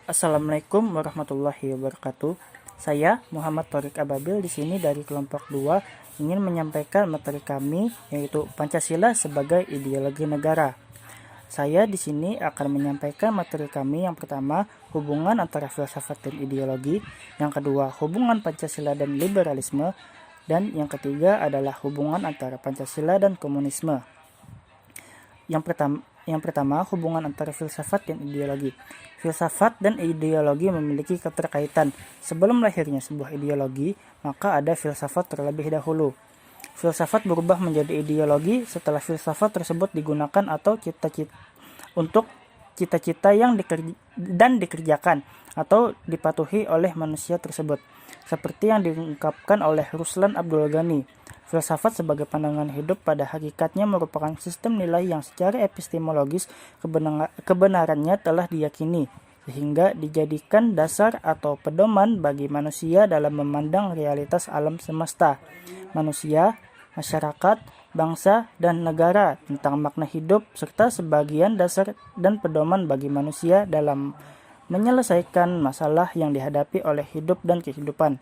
Assalamualaikum warahmatullahi wabarakatuh. Saya Muhammad Thorik Ababil di sini dari kelompok 2 ingin menyampaikan materi kami yaitu Pancasila sebagai ideologi negara. Saya di sini akan menyampaikan materi kami yang pertama, hubungan antara filsafat dan ideologi, yang kedua, hubungan Pancasila dan liberalisme, dan yang ketiga adalah hubungan antara Pancasila dan komunisme. Yang pertama, hubungan antara filsafat dan ideologi. Filsafat dan ideologi memiliki keterkaitan. Sebelum lahirnya sebuah ideologi, maka ada filsafat terlebih dahulu. Filsafat berubah menjadi ideologi setelah filsafat tersebut digunakan atau untuk cita-cita yang dikerjakan atau dipatuhi oleh manusia tersebut. Seperti yang diungkapkan oleh Ruslan Abdul Ghani. Filsafat sebagai pandangan hidup pada hakikatnya merupakan sistem nilai yang secara epistemologis kebenarannya telah diyakini, sehingga dijadikan dasar atau pedoman bagi manusia dalam memandang realitas alam semesta, manusia, masyarakat, bangsa, dan negara tentang makna hidup, serta sebagian dasar dan pedoman bagi manusia dalam menyelesaikan masalah yang dihadapi oleh hidup dan kehidupan.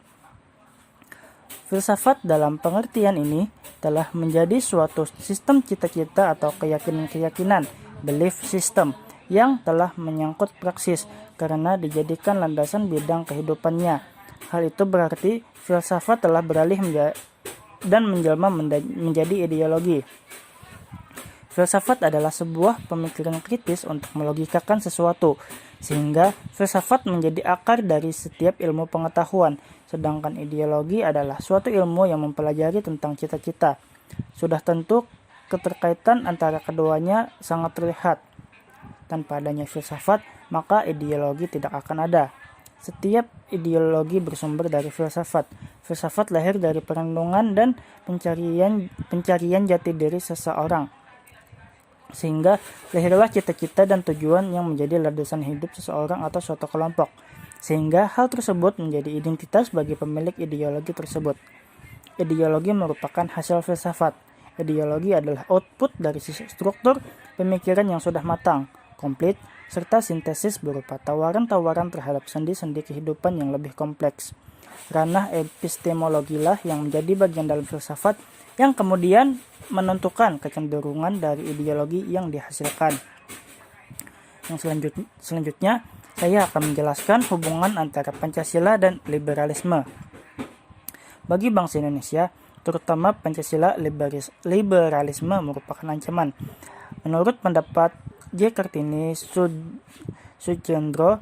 Filsafat dalam pengertian ini telah menjadi suatu sistem cita-cita atau keyakinan-keyakinan, belief system, yang telah menyangkut praksis karena dijadikan landasan bidang kehidupannya. Hal itu berarti filsafat telah beralih dan menjelma menjadi ideologi. Filsafat adalah sebuah pemikiran kritis untuk melogikakan sesuatu, sehingga filsafat menjadi akar dari setiap ilmu pengetahuan, sedangkan ideologi adalah suatu ilmu yang mempelajari tentang cita-cita. Sudah tentu keterkaitan antara keduanya sangat terlihat. Tanpa adanya filsafat, maka ideologi tidak akan ada. Setiap ideologi bersumber dari filsafat. Filsafat lahir dari perenungan dan pencarian jati diri seseorang. Sehingga lahirlah cita-cita dan tujuan yang menjadi landasan hidup seseorang atau suatu kelompok. Sehingga hal tersebut menjadi identitas bagi pemilik ideologi tersebut. Ideologi merupakan hasil filsafat. Ideologi adalah output dari struktur pemikiran yang sudah matang, komplit, serta sintesis berupa tawaran-tawaran terhadap sendi-sendi kehidupan yang lebih kompleks. Ranah epistemologilah yang menjadi bagian dalam filsafat yang kemudian menentukan kecenderungan dari ideologi yang dihasilkan. Yang selanjutnya, saya akan menjelaskan hubungan antara Pancasila dan liberalisme. Bagi bangsa Indonesia, terutama Pancasila, liberalisme merupakan ancaman. Menurut pendapat J. Kartini Sudjendro,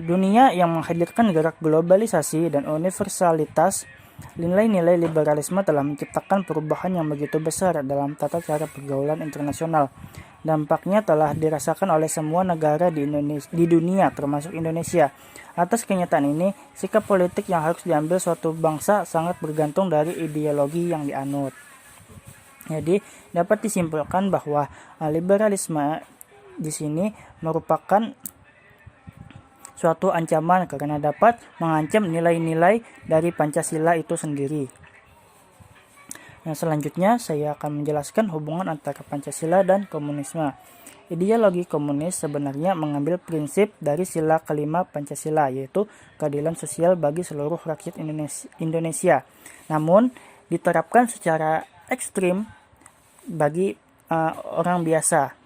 dunia yang menghadirkan gerak globalisasi dan universalitas, nilai-nilai liberalisme telah menciptakan perubahan yang begitu besar dalam tata cara pergaulan internasional. Dampaknya telah dirasakan oleh semua negara di dunia, termasuk Indonesia. Atas kenyataan ini, sikap politik yang harus diambil suatu bangsa sangat bergantung dari ideologi yang dianut. Jadi, dapat disimpulkan bahwa liberalisme di sini merupakan suatu ancaman karena dapat mengancam nilai-nilai dari Pancasila itu sendiri. Yang selanjutnya saya akan menjelaskan hubungan antara Pancasila dan komunisme. Ideologi komunis sebenarnya mengambil prinsip dari sila kelima Pancasila, yaitu keadilan sosial bagi seluruh rakyat Indonesia. Namun diterapkan secara ekstrim bagi orang biasa.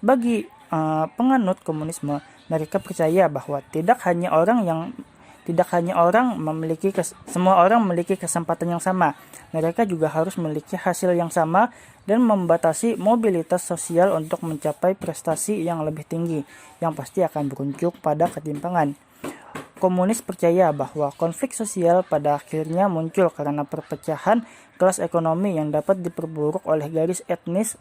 Bagi penganut komunisme, mereka percaya bahwa semua orang memiliki kesempatan yang sama. Mereka juga harus memiliki hasil yang sama dan membatasi mobilitas sosial untuk mencapai prestasi yang lebih tinggi, yang pasti akan berujung pada ketimpangan. Komunis percaya bahwa konflik sosial pada akhirnya muncul karena perpecahan kelas ekonomi yang dapat diperburuk oleh garis etnis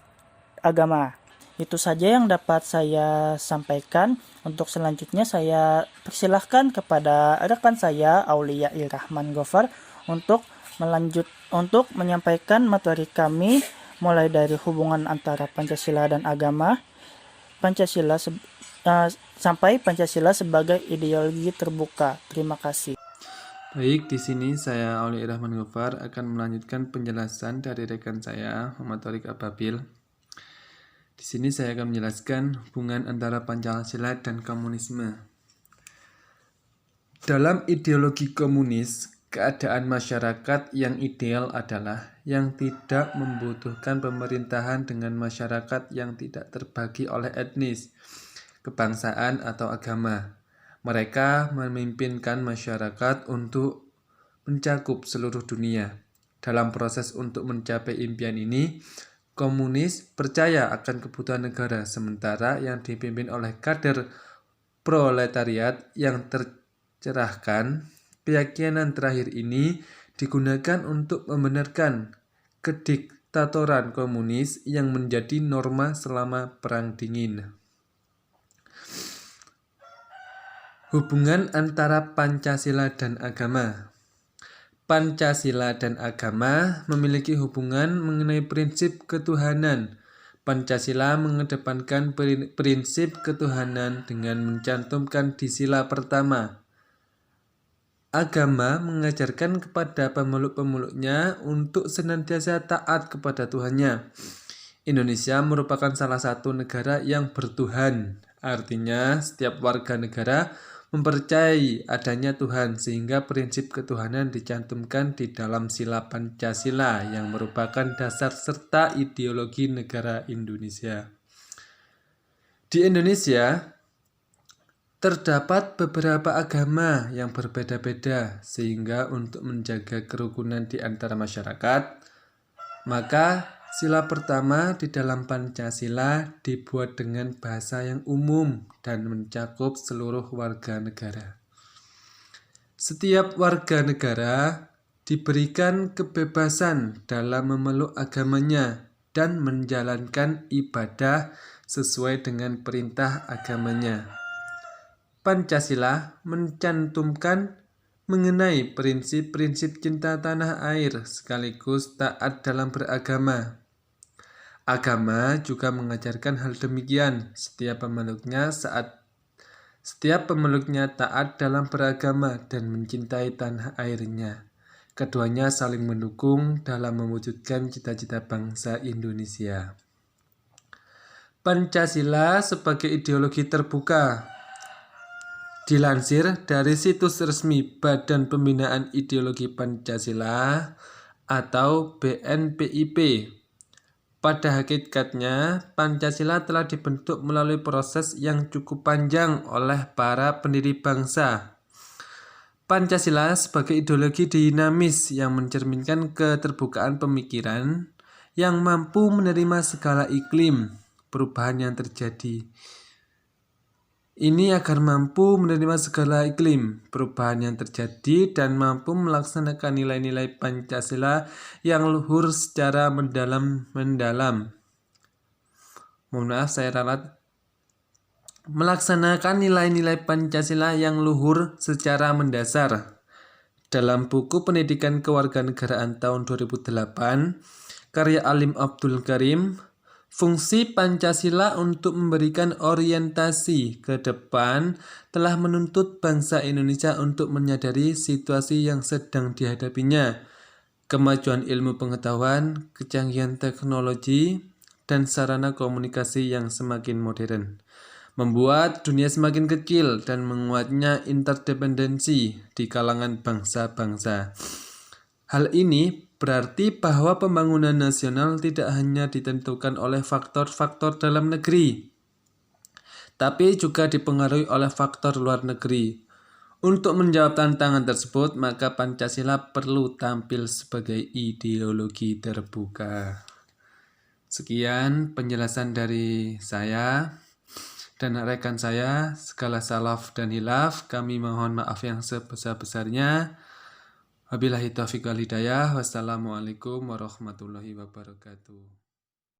agama. Itu saja yang dapat saya sampaikan. Untuk selanjutnya saya persilahkan kepada rekan saya Aulia Irahman Gofar untuk menyampaikan materi kami mulai dari hubungan antara Pancasila dan agama, sampai Pancasila sebagai ideologi terbuka. Terima kasih. Baik, di sini saya Aulia Irahman Gofar akan melanjutkan penjelasan dari rekan saya Muhammad Thorik Ababil. Di sini saya akan menjelaskan hubungan antara Pancasila dan komunisme. Dalam ideologi komunis, keadaan masyarakat yang ideal adalah yang tidak membutuhkan pemerintahan dengan masyarakat yang tidak terbagi oleh etnis, kebangsaan, atau agama. Mereka memimpinkan masyarakat untuk mencakup seluruh dunia. Dalam proses untuk mencapai impian ini, komunis percaya akan kebutuhan negara, sementara yang dipimpin oleh kader proletariat yang tercerahkan. Keyakinan terakhir ini digunakan untuk membenarkan kediktatoran komunis yang menjadi norma selama Perang Dingin. Hubungan antara Pancasila dan agama. Pancasila dan agama memiliki hubungan mengenai prinsip ketuhanan. Pancasila mengedepankan prinsip ketuhanan dengan mencantumkan di sila pertama. Agama mengajarkan kepada pemeluk-pemeluknya untuk senantiasa taat kepada Tuhannya. Indonesia merupakan salah satu negara yang bertuhan. Artinya, setiap warga negara mempercayai adanya Tuhan, sehingga prinsip ketuhanan dicantumkan di dalam sila Pancasila yang merupakan dasar serta ideologi negara Indonesia. Di Indonesia, terdapat beberapa agama yang berbeda-beda, sehingga untuk menjaga kerukunan di antara masyarakat, maka sila pertama di dalam Pancasila dibuat dengan bahasa yang umum dan mencakup seluruh warga negara. Setiap warga negara diberikan kebebasan dalam memeluk agamanya dan menjalankan ibadah sesuai dengan perintah agamanya. Pancasila mencantumkan mengenai prinsip-prinsip cinta tanah air sekaligus taat dalam beragama. Agama juga mengajarkan hal demikian. Setiap pemeluknya taat dalam beragama dan mencintai tanah airnya. Keduanya saling mendukung dalam mewujudkan cita-cita bangsa Indonesia. Pancasila sebagai ideologi terbuka. Dilansir dari situs resmi Badan Pembinaan Ideologi Pancasila atau BNPIP. Pada hakikatnya, Pancasila telah dibentuk melalui proses yang cukup panjang oleh para pendiri bangsa. Pancasila sebagai ideologi dinamis yang mencerminkan keterbukaan pemikiran yang mampu menerima segala iklim perubahan yang terjadi. Ini agar mampu menerima segala iklim perubahan yang terjadi dan mampu melaksanakan nilai-nilai Pancasila yang luhur secara mendalam. Melaksanakan nilai-nilai Pancasila yang luhur secara mendasar. Dalam buku Pendidikan Kewarganegaraan tahun 2008, karya Alim Abdul Karim, fungsi Pancasila untuk memberikan orientasi ke depan telah menuntut bangsa Indonesia untuk menyadari situasi yang sedang dihadapinya, kemajuan ilmu pengetahuan, kecanggihan teknologi, dan sarana komunikasi yang semakin modern, membuat dunia semakin kecil dan menguatnya interdependensi di kalangan bangsa-bangsa. Hal ini berarti bahwa pembangunan nasional tidak hanya ditentukan oleh faktor-faktor dalam negeri, tapi juga dipengaruhi oleh faktor luar negeri. Untuk menjawab tantangan tersebut, maka Pancasila perlu tampil sebagai ideologi terbuka. Sekian penjelasan dari saya dan rekan saya. Segala salaf dan hilaf, kami mohon maaf yang sebesar-besarnya. Wabillahi taufiq wal hidayah. Wassalamualaikum warahmatullahi wabarakatuh.